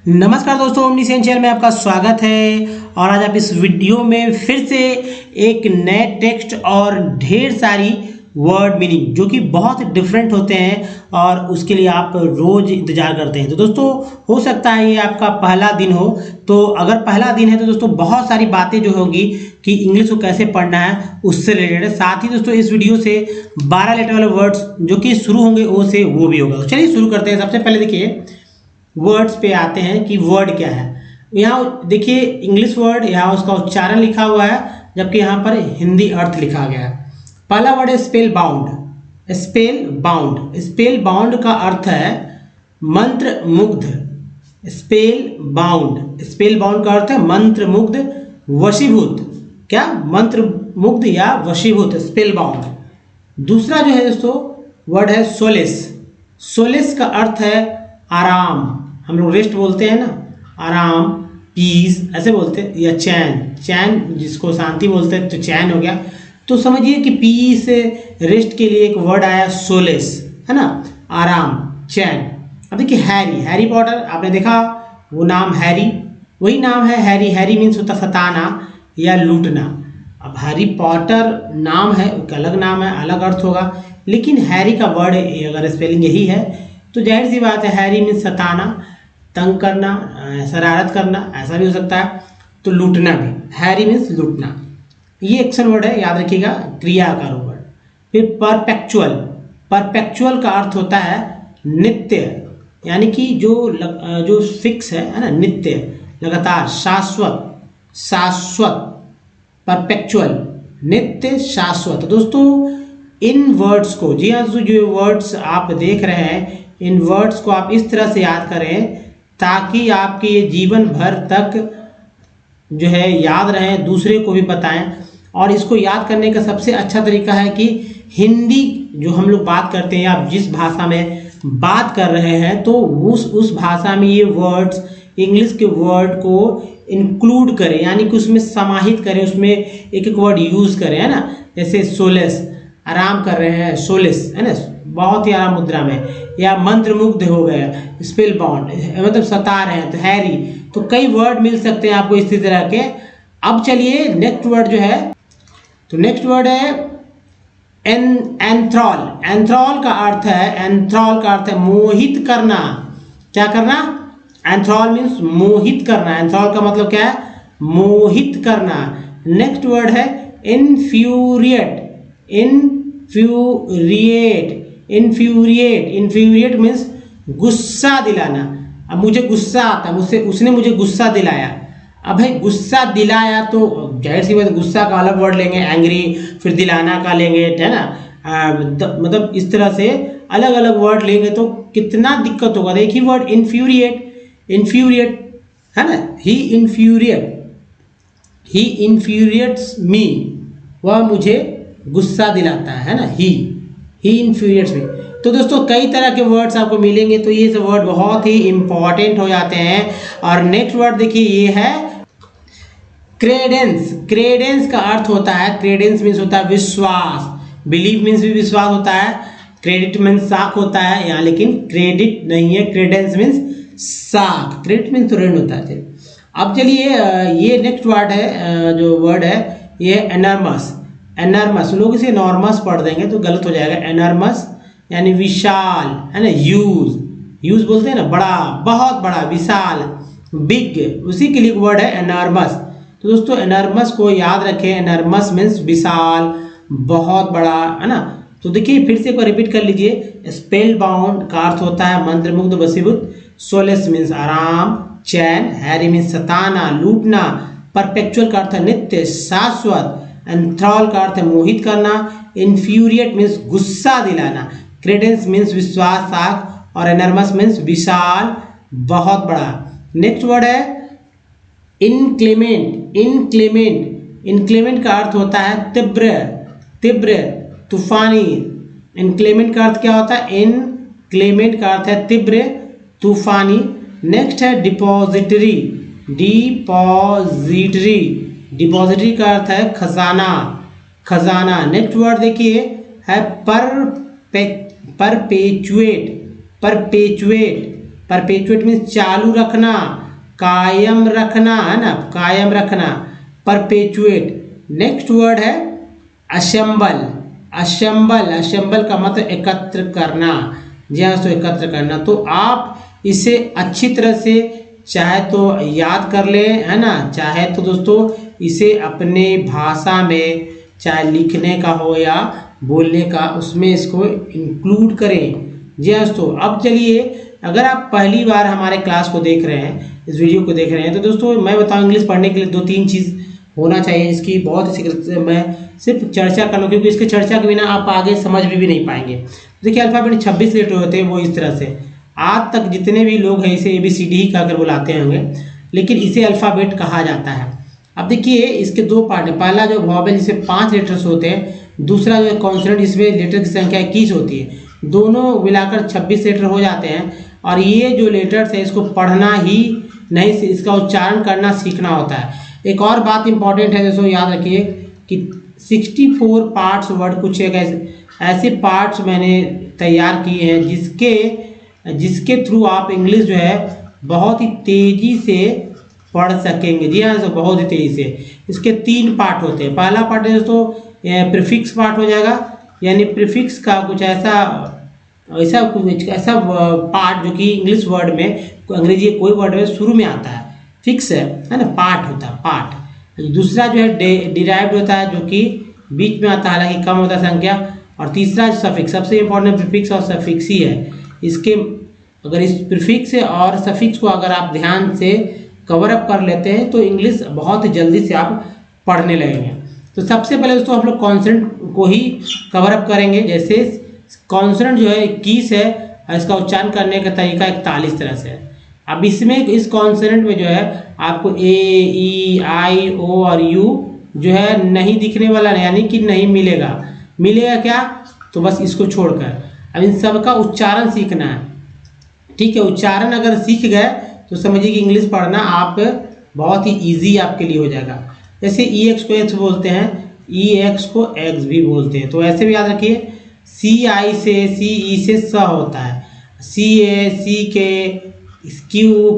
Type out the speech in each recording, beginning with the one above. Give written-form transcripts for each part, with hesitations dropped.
नमस्कार दोस्तों, omniscient channel में आपका स्वागत है। और आज आप इस वीडियो में फिर से एक नए टेक्स्ट और ढेर सारी वर्ड मीनिंग जो कि बहुत डिफरेंट होते हैं और उसके लिए आप रोज इंतजार करते हैं। तो दोस्तों, हो सकता है ये आपका पहला दिन हो। तो अगर पहला दिन है तो दोस्तों बहुत सारी बातें जो होगी कि इंग्लिश को कैसे पढ़ना है उससे रिलेटेड है। साथ ही दोस्तों इस वीडियो से 12 लेटर वाले वर्ड्स जो कि शुरू होंगे ओ से वो भी होगा। तो चलिए शुरू करते हैं। सबसे पहले देखिए वर्ड्स पे आते हैं कि वर्ड क्या है। यहाँ देखिए इंग्लिश वर्ड, यहाँ उसका उच्चारण लिखा हुआ है जबकि यहाँ पर हिंदी अर्थ लिखा गया है। पहला वर्ड है spell bound. Spell bound, spell bound का अर्थ है मंत्र मुग्ध। स्पेल बाउंड, स्पेल बाउंड का अर्थ है मंत्र मुग्ध, वशीभूत। क्या? मंत्र मुग्ध या वशीभूत, स्पेल बाउंड। दूसरा जो है दोस्तों वर्ड है सोलेस। सोलेस का अर्थ है आराम। हम लोग रेस्ट बोलते हैं ना, आराम, पीस ऐसे बोलते हैं, या चैन। चैन जिसको शांति बोलते हैं तो चैन हो गया। तो समझिए कि पीस रेस्ट के लिए एक वर्ड आया सोलेस, है ना, आराम, चैन। अब देखिए हैरी, हैरी पॉटर आपने देखा, वो नाम हैरी, वही नाम है हैरी। हैरी मीन्स होता सताना या लूटना। अब हैरी पॉटर नाम है, एक अलग नाम है, अलग अर्थ होगा, लेकिन हैरी का वर्ड अगर स्पेलिंग यही है तो जाहिर सी बात है हैरी मीन्स सताना, तंग करना, शरारत करना, ऐसा भी हो सकता है। तो लूटना भी, हैरी मीन्स लूटना। ये एक्शन वर्ड है, याद रखिएगा, क्रियाकार वर्ड। फिर परपेक्चुअल। परपेक्चुअल का अर्थ होता है नित्य, यानी कि जो फिक्स है ना, नित्य, लगातार, शाश्वत, शाश्वत। परपेक्चुअल, नित्य, शाश्वत। दोस्तों इन वर्ड्स को, जी हाँ, जो वर्ड्स आप देख रहे हैं इन वर्ड्स को आप इस तरह से याद करें ताकि आपके ये जीवन भर तक जो है याद रहें, दूसरे को भी बताएं। और इसको याद करने का सबसे अच्छा तरीका है कि हिंदी जो हम लोग बात करते हैं, आप जिस भाषा में बात कर रहे हैं तो उस भाषा में ये वर्ड्स, इंग्लिश के वर्ड को इंक्लूड करें, यानी कि उसमें समाहित करें, उसमें एक एक वर्ड यूज करें, है ना। जैसे सोलेस, आराम कर रहे हैं, सोलेस, है ना, बहुत ही आराम मुद्रा में। या मंत्र मुग्ध हो गया, स्पेल बाउंड, मतलब सता रहे हैं, तो हैरी। तो कई वर्ड मिल सकते हैं आपको इसी तरह के। अब चलिए नेक्स्ट वर्ड जो है, तो नेक्स्ट वर्ड है एंथ्रॉल। एंथ्रॉल का अर्थ है, एंथ्रॉल का अर्थ है मोहित करना। क्या करना? एंथ्रॉल मीन्स मोहित करना। एंथ्रॉल का मतलब क्या है? मोहित करना। नेक्स्ट वर्ड है infuriate. Infuriate, infuriate, infuriate means गुस्सा दिलाना। अब मुझे गुस्सा आता, मुझसे उसने मुझे गुस्सा दिलाया। अब भाई गुस्सा दिलाया तो जाहिर सी बात, गुस्सा का अलग वर्ड लेंगे, एंग्री, फिर दिलाना का लेंगे, है ना। मतलब इस तरह से अलग अलग वर्ड लेंगे तो कितना दिक्कत होगा। एक ही वर्ड इन्फ्यूरिएट, इन्फ्यूरिएट, है ना, ही इन्फ्यूरिएट, ही इन्फ्यूरिएट्स मी, वह मुझे गुस्सा दिलाता है ना, ही इन्फ्यूरिएट्स मी। तो दोस्तों कई तरह के वर्ड्स आपको मिलेंगे, तो ये सब वर्ड बहुत ही इंपॉर्टेंट हो जाते हैं। और नेक्स्ट वर्ड देखिए, ये है क्रेडेंस। क्रेडेंस का अर्थ होता है, क्रेडेंस मीन्स होता है विश्वास। बिलीव मीन्स भी विश्वास होता है, क्रेडिट मीन्स साख होता है यहाँ, लेकिन क्रेडिट नहीं है, क्रेडेंस मीन्स साख। क्रेडिट मीन्स तो ऋण होता है। अब चलिए ये नेक्स्ट वर्ड है, जो वर्ड है ये एनर्मस। एनर्मस, लोग इसे नॉर्मस पढ़ देंगे तो गलत हो जाएगा। एनर्मस यानी विशाल, है ना। यूज बोलते हैं ना, बड़ा, बहुत बड़ा, विशाल, बिग, उसी के लिए वर्ड है एनर्मस। तो दोस्तों एनर्मस को याद रखें, एनर्मस मीन्स विशाल, बहुत बड़ा, है ना। तो देखिए फिर से एक बार रिपीट कर लीजिए। स्पेल बाउंड का अर्थ होता है मंत्र मुग्ध, वशीभूत। सोलेस मीन्स आराम, चैन। हैरी मीन्स सताना, लूटना। परपेक्चुअल का अर्थ है नित्य, शाश्वत। एंथ्रॉल का अर्थ है मोहित करना। इन्फ्यूरिएट मीन्स गुस्सा दिलाना। क्रेडेंस मीन्स विश्वास, साख। और एनर्मस मीन्स विशाल, बहुत बड़ा। नेक्स्ट वर्ड है इनक्लेमेंट। इनक्लेमेंट, इनक्लेमेंट का अर्थ होता है तीव्र, तीव्र, तूफानी। इनक्लेमेंट का अर्थ क्या होता है? इनक्लेमेंट का अर्थ है तीव्र, तूफानी। नेक्स्ट है डिपॉजिटरी। डिपॉजिटरी, डिपॉजिटरी का अर्थ है खजाना, खजाना। नेक्स्ट वर्ड देखिए है परपेचुएट। परपेचुएट, परपेचुएट मीन्स चालू रखना, कायम रखना, है ना, कायम रखना, परपेचुएट। नेक्स्ट वर्ड है असेंबल। असेंबल, असेंबल का मतलब एकत्र करना। जी हाँ दोस्तों, एकत्र करना। तो आप इसे अच्छी तरह से चाहे तो याद कर लें, है ना, चाहे तो दोस्तों इसे अपने भाषा में चाहे लिखने का हो या बोलने का, उसमें इसको इंक्लूड करें। जी हाँ दोस्तों, अब चलिए, अगर आप पहली बार हमारे क्लास को देख रहे हैं, इस वीडियो को देख रहे हैं, तो दोस्तों मैं बताऊँ इंग्लिश पढ़ने के लिए 2-3 चीज़ होना चाहिए। इसकी बहुत ही मैं सिर्फ चर्चा कर लूँ, क्योंकि इसके चर्चा के बिना आप आगे समझ भी नहीं पाएंगे। देखिए अल्फ़ाबेट 26 लेटर होते हैं, वो इस तरह से आज तक जितने भी लोग हैं इसे ABCD ही कहकर बुलाते होंगे, लेकिन इसे अल्फ़ाबेट कहा जाता है। अब देखिए इसके 2 पार्ट हैं। पहला जो वॉवेल जिसमें 5 लेटर्स होते हैं, दूसरा जो है कॉन्सोनेंट जिसमें लेटर की संख्या 21 होती है। दोनों मिलाकर 26 लेटर हो जाते हैं। और ये जो लेटर्स है इसको पढ़ना ही नहीं, इसका उच्चारण करना सीखना होता है। एक और बात इंपॉर्टेंट है दोस्तों, याद रखिए कि 64 पार्ट्स वर्ड, कुछ एक ऐसे पार्ट्स मैंने तैयार किए हैं जिसके थ्रू आप इंग्लिश जो है बहुत ही तेज़ी से पढ़ सकेंगे। जी हाँ दोस्तों, बहुत ही तेज़ी से। इसके 3 पार्ट होते हैं। पहला पार्ट है दोस्तों प्रीफिक्स पार्ट हो जाएगा, यानी प्रीफिक्स का कुछ ऐसा पार्ट जो कि इंग्लिश वर्ड में, अंग्रेजी कोई वर्ड में शुरू में आता है, फिक्स है ना, पार्ट होता है, पार्ट। दूसरा जो है डिराइव्ड होता है, जो कि बीच में आता है, हालांकि कम होता है संख्या। और तीसरा सफिक्स, सबसे इंपॉर्टेंट प्रीफिक्स और सफिक्स ही है। इसके अगर इस प्रीफिक्स और सफिक्स को अगर आप ध्यान से कवर अप कर लेते हैं तो इंग्लिश बहुत जल्दी से आप पढ़ने लगेंगे। तो सबसे पहले दोस्तों हम लोग कॉन्सोनेंट को ही कवर अप करेंगे। जैसे कॉन्सोनेंट जो है 21 है, इसका उच्चारण करने का तरीका 41 तरह से है। अब इसमें इस कॉन्सोनेंट में जो है आपको A, E, I, O और U जो है नहीं दिखने वाला, यानी कि नहीं मिलेगा। मिलेगा क्या? तो बस इसको छोड़कर अब इन सब का उच्चारण सीखना है। ठीक है, उच्चारण अगर सीख गए तो समझिए कि इंग्लिश पढ़ना आप बहुत ही इजी आपके लिए हो जाएगा। जैसे EX को X बोलते हैं, EX को X भी बोलते हैं। तो ऐसे भी याद रखिए, CI से CE से स होता है, CA, CK,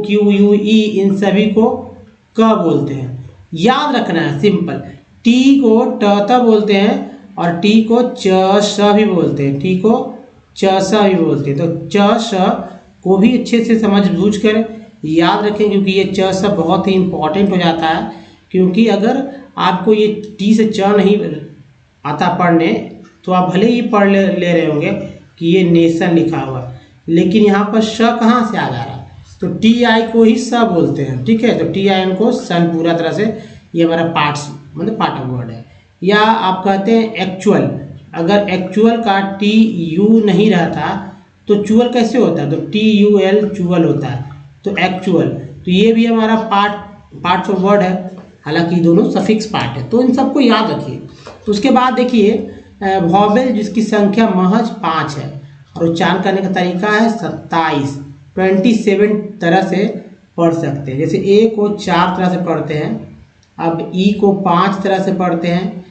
QUE इन सभी को क बोलते हैं। याद रखना है, सिंपल। T को ट बोलते हैं और T को च स भी बोलते हैं, T को च स भी बोलते हैं। तो च स को भी अच्छे से समझ बूझ कर याद रखें, क्योंकि ये च स बहुत ही इंपॉर्टेंट हो जाता है। क्योंकि अगर आपको ये टी से च नहीं आता पढ़ने, तो आप भले ही पढ़ ले रहे होंगे कि ये नेशन लिखा हुआ, लेकिन यहाँ पर श कहाँ से आ जा रहा है, तो TI को ही स बोलते हैं। ठीक है, तो TI को सन पूरा तरह से, ये हमारा पार्ट्स मतलब पार्ट ऑफ वर्ड है। या आप कहते हैं एक्चुअल, अगर एक्चुअल का TU नहीं रहता तो चुअल कैसे होता है, तो TUL चुअल होता है, तो एक्चुअल। तो ये भी हमारा पार्ट्स ऑफ वर्ड है, हालांकि दोनों सफिक्स पार्ट है। तो इन सबको याद रखिए। तो उसके बाद देखिए वॉवेल जिसकी संख्या महज 5 है और उच्चारण करने का तरीका है 27 तरह से पढ़ सकते हैं। जैसे A को 4 तरह से पढ़ते हैं, अब E को 5 तरह से पढ़ते हैं,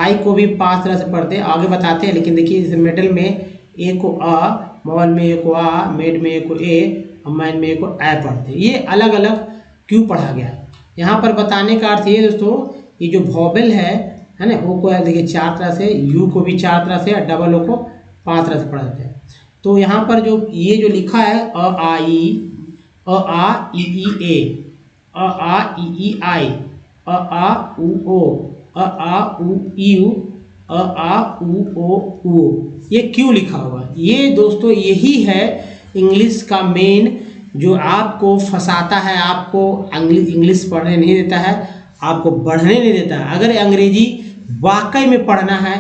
I को भी 5 तरह से पढ़ते हैं, आगे बताते हैं। लेकिन देखिए इस मिडल में A को अ, मॉल में A को आ, मेड में A को ए, और मैन में A को ए पढ़ते हैं। ये अलग अलग क्यों पढ़ा गया, यहाँ पर बताने का अर्थ ये दोस्तों, ये जो वॉवेल है ना, O को देखिए 4 तरह से, U को भी 4 तरह से, डबल O को 5 तरह से पढ़ते हैं। तो यहाँ पर जो ये जो लिखा है अ आ ई, अ आ ई ई ए, अ आ ई ई आई, अ आ उ ओ, अ आ उ ई उ, अ आ उ ओ उ, ये क्यों लिखा हुआ? ये दोस्तों यही है इंग्लिश का मेन, जो आपको फंसाता है, आपको इंग्लिश पढ़ने नहीं देता है, आपको बढ़ने नहीं देता है। अगर अंग्रेजी वाकई में पढ़ना है,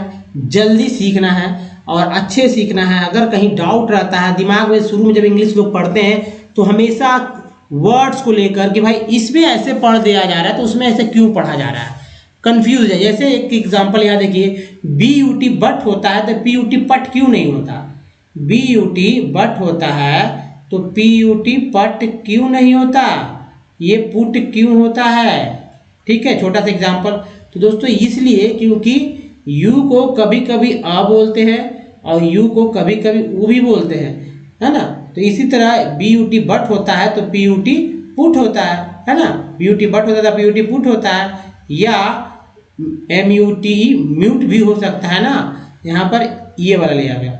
जल्दी सीखना है और अच्छे सीखना है, अगर कहीं डाउट रहता है दिमाग में, शुरू में जब इंग्लिश लोग पढ़ते हैं तो हमेशा वर्ड्स को लेकर कि भाई इसमें ऐसे पढ़ दिया जा रहा है तो उसमें ऐसे क्यों पढ़ा जा रहा है, कंफ्यूज है। जैसे एक एग्जांपल यहाँ देखिए, BUT बट होता है तो PUT पट क्यों नहीं होता? BUT बट होता है तो PUT पट क्यों नहीं होता? ये पुट क्यों होता है? ठीक है, छोटा सा एग्जांपल। तो दोस्तों इसलिए क्योंकि U को कभी कभी अ बोलते हैं और U को कभी कभी उ भी बोलते हैं, है ना। तो इसी तरह BUT बट होता है तो PUT पुट होता है ना, BUT बट होता है PUT पुट होता है, या MUTE म्यूट भी हो सकता है ना, यहाँ पर ये वाला लिया गया।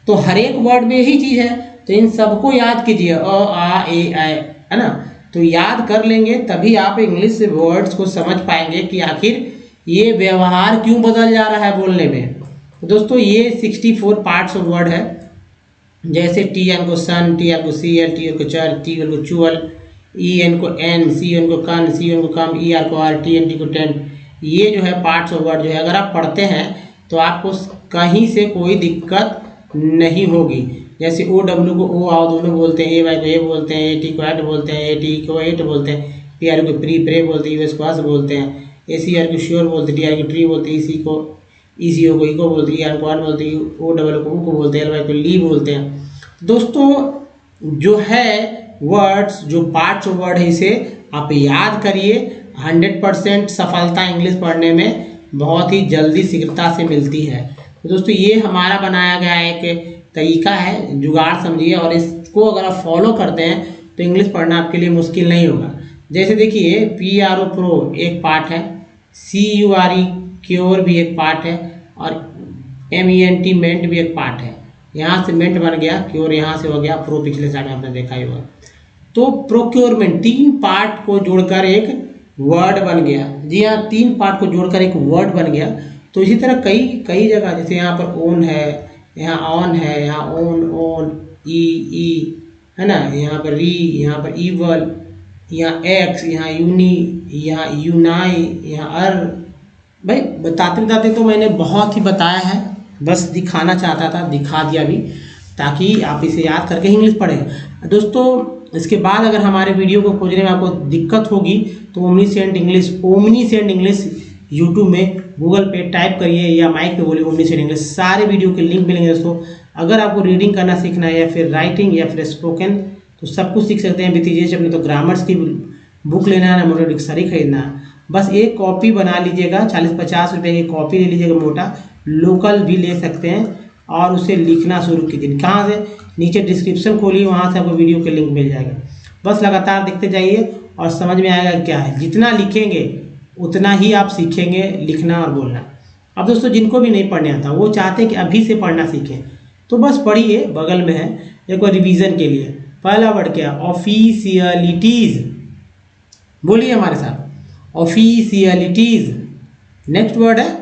तो हर एक वर्ड में यही चीज है, तो इन सबको याद कीजिए, अ आ ए आई, है ना। तो याद कर लेंगे तभी आप इंग्लिश वर्ड्स को समझ पाएंगे कि आखिर ये व्यवहार क्यों बदल जा रहा है बोलने में। तो दोस्तों ये 64 पार्ट्स ऑफ वर्ड है, जैसे TN को सन, TR को CL, TR को चर, TL को चुअल, EN को एन, CN को कन, CN को कम, ER को आर, TNT को टेंट। ये जो है पार्ट्स ऑफ वर्ड जो है अगर आप पढ़ते हैं तो आपको कहीं से कोई दिक्कत नहीं होगी। जैसे OW को ओ आओ दोनों बोलते हैं, AY को ए बोलते हैं, AT को एट बोलते हैं, AT को एट बोलते हैं, PR को प्रे बोलते हैं, US को अस बोलते हैं, ACR को श्योर बोलते हैं, TR को ट्री बोलते हैं, ECO को इको बोलते हैं, ER को अन बोलते हैं, OW को ऊ को बोलते हैं, LY को ली बोलते हैं। दोस्तों जो है वर्ड्स, जो पार्ट्स ऑफ वर्ड है, इसे आप याद करिए। 100% सफलता इंग्लिश पढ़ने में बहुत ही जल्दी शीघ्रता से मिलती है। तो दोस्तों ये हमारा बनाया गया एक तरीका है, जुगाड़ समझिए, और इसको अगर आप फॉलो करते हैं तो इंग्लिश पढ़ना आपके लिए मुश्किल नहीं होगा। जैसे देखिए PRO प्रो एक पार्ट है, CURE क्योर भी एक पार्ट है, और MENT मेंट भी एक पार्ट है। यहाँ से मेंट बन गया, क्योर यहाँ से हो गया, प्रो पिछले साइड में आपने देखा ही होगा। तो प्रोक्योरमेंट 3 पार्ट को जोड़कर एक वर्ड बन गया। जी हाँ, 3 पार्ट को जोड़कर एक वर्ड बन गया। तो इसी तरह कई जगह, जैसे यहाँ पर ओन है, यहाँ ऑन है, यहाँ ओन ई है ना, यहाँ पर री, यहाँ पर ईवल, यहाँ एक्स, यहाँ यूनी, यहाँ यूनाई, यहाँ अर। भाई बताते तो मैंने बहुत ही बताया है, बस दिखाना चाहता था, दिखा दिया भी, ताकि आप इसे याद करके इंग्लिश पढ़ें। दोस्तों इसके बाद अगर हमारे वीडियो को खोजने में आपको दिक्कत होगी तो ओमनीसेंट इंग्लिश यूट्यूब में गूगल पे टाइप करिए या माइक पे बोलिए ओमनीसेंट इंग्लिश, सारे वीडियो के लिंक मिलेंगे दोस्तों। अगर आपको रीडिंग करना सीखना है या फिर राइटिंग या फिर स्पोकन, तो सब कुछ सीख सकते हैं बीटीजे अपने। तो ग्रामर्स की बुक लेना है ना, मोटा डिक्शनरी खरीदना है, बस एक कॉपी बना लीजिएगा, 40-50 रुपये की कॉपी ले लीजिएगा, मोटा लोकल भी ले सकते हैं, और उसे लिखना शुरू कीजिए। कहाँ से? नीचे डिस्क्रिप्शन खोलिए, वहाँ से आपको वीडियो के लिंक मिल जाएगा। बस लगातार देखते जाइए और समझ में आएगा क्या है। जितना लिखेंगे उतना ही आप सीखेंगे लिखना और बोलना। अब दोस्तों जिनको भी नहीं पढ़ने आता वो चाहते हैं कि अभी से पढ़ना सीखें, तो बस पढ़िए, बगल में है एक बार रिवीजन के लिए। पहला वर्ड क्या? ऑफिशियलिटीज, बोलिए हमारे साथ, ऑफिशियलिटीज। नेक्स्ट वर्ड है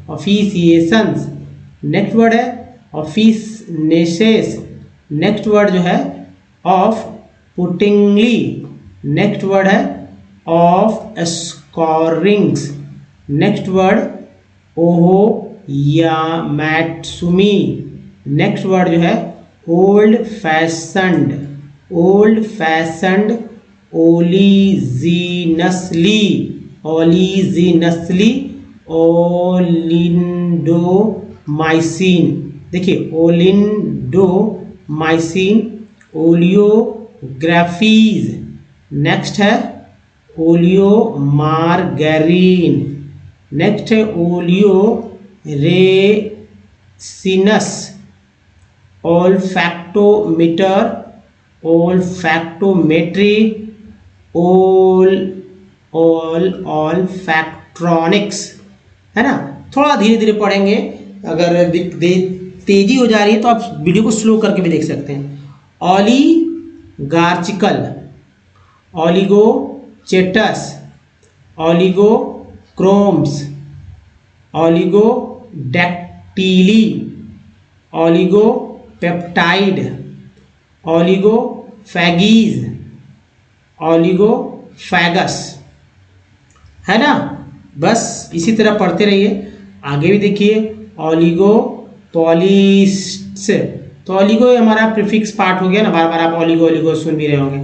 ऑफिसिएशंस। नेक्स्ट वर्ड है ऑफिसनेसेस। नेक्स्ट वर्ड जो है ऑफ पुटिंगली। नेक्स्ट वर्ड है ऑफ स्कोरिंग्स। नेक्स्ट वर्ड ओहो या मैट्सुमी। नेक्स्ट वर्ड जो है ओल्ड फैशंड, ओलिजिनसली, ओलिंडोमाइसिन। देखिए ओलिंडोमाइसिन, ओलियोग्राफीज। नेक्स्ट है ओलियोमार्गरीन। नेक्स्ट है ओलियोरेसिनस, ओल्फैक्टोमीटर, ओल्फैक्टोमेट्री, ऑल्फैक्ट्रॉनिक्स, है ना। थोड़ा धीरे धीरे पढ़ेंगे, अगर तेजी हो जा रही है तो आप वीडियो को स्लो करके भी देख सकते हैं। ऑलिगार्चिकल, ऑलिगोचेटस, ऑलिगोक्रोम्स, ऑलिगोडैक्टिली, ऑलिगोपेप्टाइड, ऑलिगोफैगीज, ऑलिगोफैगस, है ना। बस इसी तरह पढ़ते रहिए। आगे भी देखिए ऑलिगोपॉलिस्ट्स। तो ऑलिगो हमारा प्रीफिक्स पार्ट हो गया ना, बार बार आप ऑलिगो सुन भी रहे होंगे।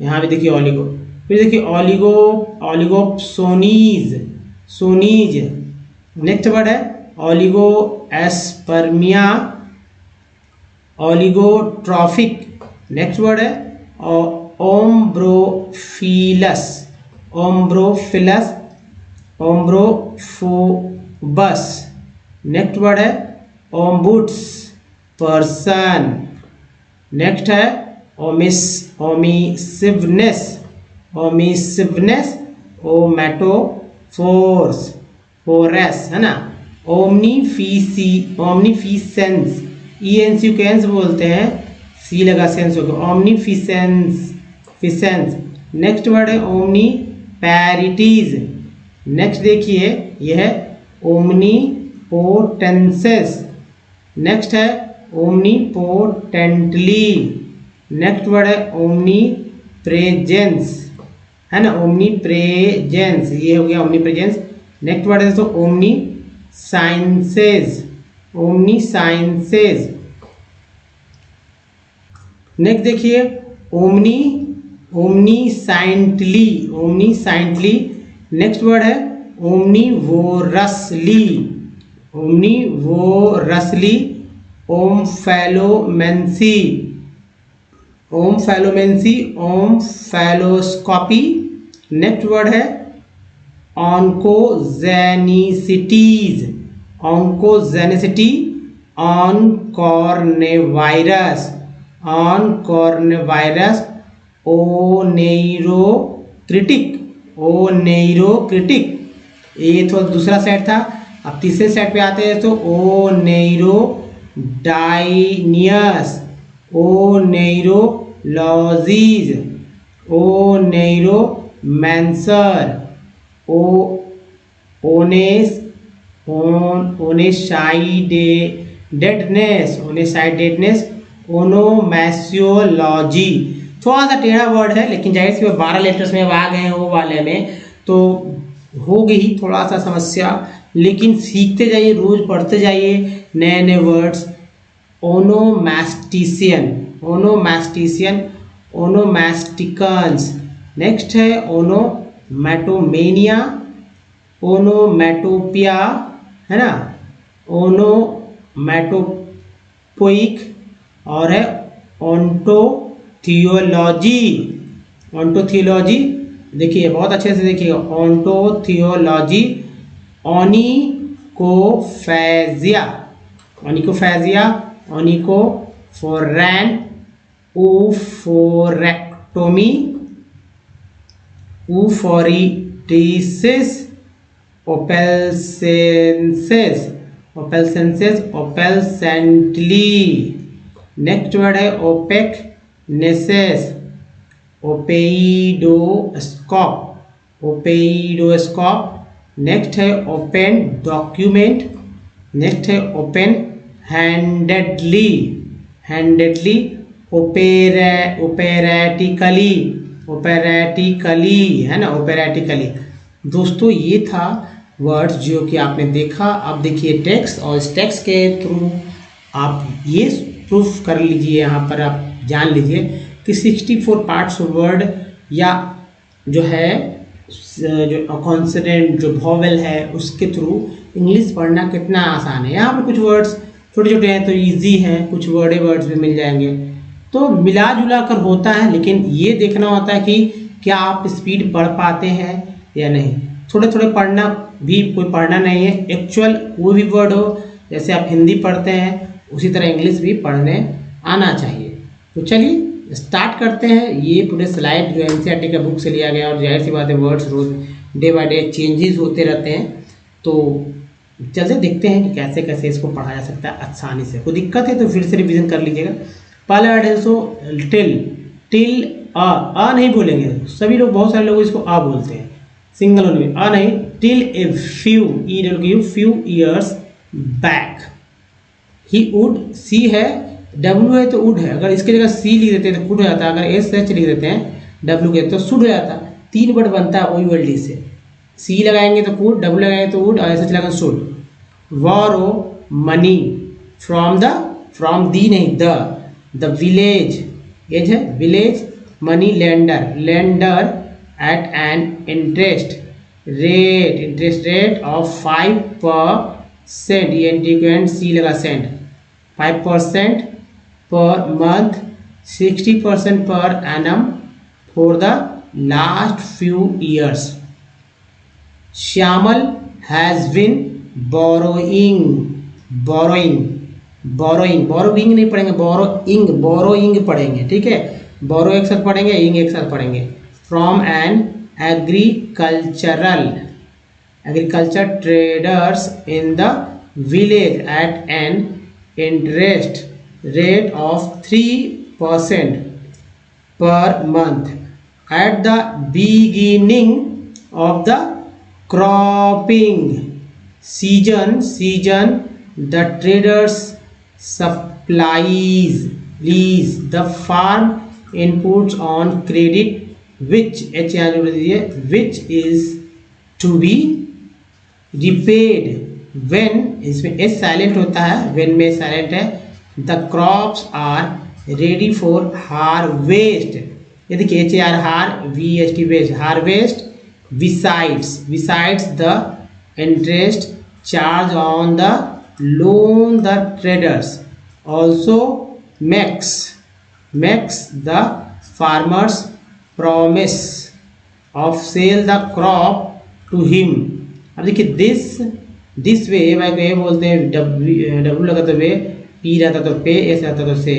यहाँ भी देखिए ऑलिगो। फिर देखिए ऑलिगोप्सोनीज। नेक्स्ट वर्ड है ऑलिगोएस्पर्मिया, ऑलिगोट्रॉफिक। नेक्स्ट वर्ड है ओम्ब्रोफोबस। नेक्स्ट वर्ड है ओम्बुड्स पर्सन। नेक्स्ट है ओमिसिवनेस, ओमिसिवनेस ओमेटोफोर्स फोरस है ना। ओमनीफिसेंस, ENC कैंस बोलते हैं, सी लगा सेंस होगा, ओमनीफिसेंस फिसेंस। नेक्स्ट वर्ड है ओमनी पैरिटीज। नेक्स्ट देखिए यह है ओमनीपोटेंसेस। नेक्स्ट है ओमनीपोटेंटली। नेक्स्ट वर्ड है ओमनी प्रेजेंस है ना, ओमनी प्रेजेंस, ये हो गया ओमनी प्रेजेंस। नेक्स्ट वर्ड है तो omniscience, omniscience. Next देखिए omni, omnisciently, omnisciently. Next word है ओमनीवोरसली, ओमनीवोरसली। ओमफैलोमेंसी, ओमफैलोमेंसी ओमफैलोस्कोपी। नेक्स्ट वर्ड है ऑन्कोजेनिसिटीज, ऑन्कोजेनिसिटी। ऑनकॉर्नेवायरस, ऑनकॉर्नेवायरस। ओनेरोक्रिटिक, ओनेरोक्रिटिक। ये तो दूसरा सेट था। अब तीसरे सेट पे आते हैं तो ओनेरोडाइनियस, ओनेरोलॉजीज, ओनेरोमैंसर। ओनेसाइडेडनेस, ओनेसाइडेडनेस। ओनोमैसियोलॉजी। थोड़ा सा टेढ़ा वर्ड है लेकिन जाहिर सी 12 लेटर्स में आ गए हैं वो वाले में, तो हो गई थोड़ा सा समस्या, लेकिन सीखते जाइए, रोज पढ़ते जाइए नए नए वर्ड्स। ओनोमैस्टिशियन, ओनोमैस्टिशियन। ओनोमैस्टिकन्स। नेक्स्ट है ओनोमैटोमेनिया, ओनोमैटोपिया है ना, ओनोमैटोपोइक। और है ओंटोथियोलॉजी, ओंटोथियोलॉजी। देखिए बहुत अच्छे से देखिए, ओंटोथियोलॉजी। ओनिकोफेजिया, ओनिकोफेजिया। ओनिकोफोरैन, ऊफोरेक्टोमी, ऊफोरिटिसिस। ओपेलसेंसेस, ओपेलसेंसेस ओपेलसेंटली। नेक्स्ट वर्ड है ओपेक नेसेस, ओपेइडोस्कोप, ओपेइडोस्कोप। नेक्स्ट है ओपन डॉक्यूमेंट। नेक्स्ट है ओपन हैंडेडली, हैंडेडली। ओपेरेटिकली, ओपेरेटिकली है ना, ओपेरेटिकली। दोस्तों ये था वर्ड्स जो कि आपने देखा। अब देखिए टेक्स्ट, और इस टेक्स्ट के थ्रू आप ये प्रूफ कर लीजिए, यहाँ पर आप जान लीजिए कि 64 पार्ट्स वर्ड या जो है जो कॉन्सोनेंट जो वॉवेल है उसके थ्रू इंग्लिश पढ़ना कितना आसान है। यहाँ पर कुछ वर्ड्स छोटे छोटे हैं तो इजी हैं, कुछ बड़े वर्ड्स भी मिल जाएंगे, तो मिला जुला कर होता है। लेकिन ये देखना होता है कि क्या आप स्पीड पढ़ पाते हैं या नहीं। थोड़े थोड़े पढ़ना भी कोई पढ़ना नहीं है, एक्चुअल कोई भी वर्ड हो, जैसे आप हिंदी पढ़ते हैं उसी तरह इंग्लिश भी पढ़ने आना चाहिए। तो चलिए स्टार्ट करते हैं। ये पूरे स्लाइड जो NCERT का बुक से लिया गया, और जाहिर सी बात है वर्ड्स रोज डे बाय डे चेंजेस होते रहते हैं, तो चलते देखते हैं कि कैसे कैसे इसको पढ़ा जा सकता है आसानी से। कोई दिक्कत है तो फिर से रिवीजन कर लीजिएगा। पहला वर्ड है सो टिल, टिल आ नहीं बोलेंगे सभी लोग, बहुत सारे लोग इसको आ बोलते हैं सिंगल होने में, आ नहीं। Till a few, few years back. He would, C है, डब्ल्यू है तो वुड है, अगर इसकी जगह सी लिख देते हैं तो कुड हो जाता है, अगर एस एच लिख देते हैं डब्ल्यू के तो शुड हो जाता है। 3 वर्ड बनता है वही वर्ड से, सी लगाएंगे तो कुड, डब्ल्यू लगाएंगे तो वुड, और एस एच लगाएंगे should. Borrow money from the, from the नहीं द विलेज, एज है village. Money lender, lender at an interest rate, interest rate of 5%, ENT C लगा cent, 5% per month, 60% per annum for the last few years. Shyamal has been borrowing borrowing, borrowing नहीं पढ़ेंगे, borrowing, borrowing पढ़ेंगे, ठीक है। बोरो एक साथ पढ़ेंगे, इंग एक साथ पढ़ेंगे। From an agricultural, agriculture traders in the village at an interest rate of 3% per month at the beginning of the cropping season, the traders supplies lease the farm inputs on credit which which is to be repaid when, इसमें S silent होता है, when में silent है, the crops are ready for harvest, ये देखिए H A R हार V S T vest, harvest, besides the interest charge on the loan the traders also makes the farmers promise of sell the crop to him। अब देखिए this way, वे बोलते हैं, W लगा तो वे, P रहता तो पे, एस रहता तो से।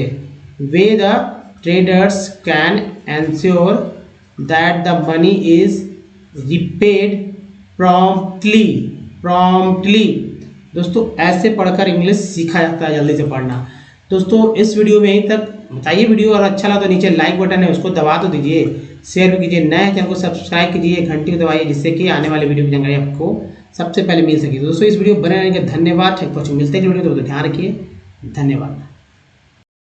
Way the traders can ensure that the money is repaid promptly. दोस्तों ऐसे पढ़कर इंग्लिश सीखा जाता है, जल्दी से पढ़ना। दोस्तों इस वीडियो में यहीं तक, बताइए वीडियो और अच्छा लगा तो नीचे लाइक बटन है उसको दबा तो दीजिए, शेयर भी कीजिए, नए चैनल को सब्सक्राइब कीजिए, घंटी को दबाइए, जिससे कि आने वाले वीडियो की जानकारी आपको सबसे पहले मिल सके। दोस्तों इस वीडियो बने रहने के धन्यवाद। ठीक, मिलते हैं वीडियो, तो ध्यान रखिए, धन्यवाद।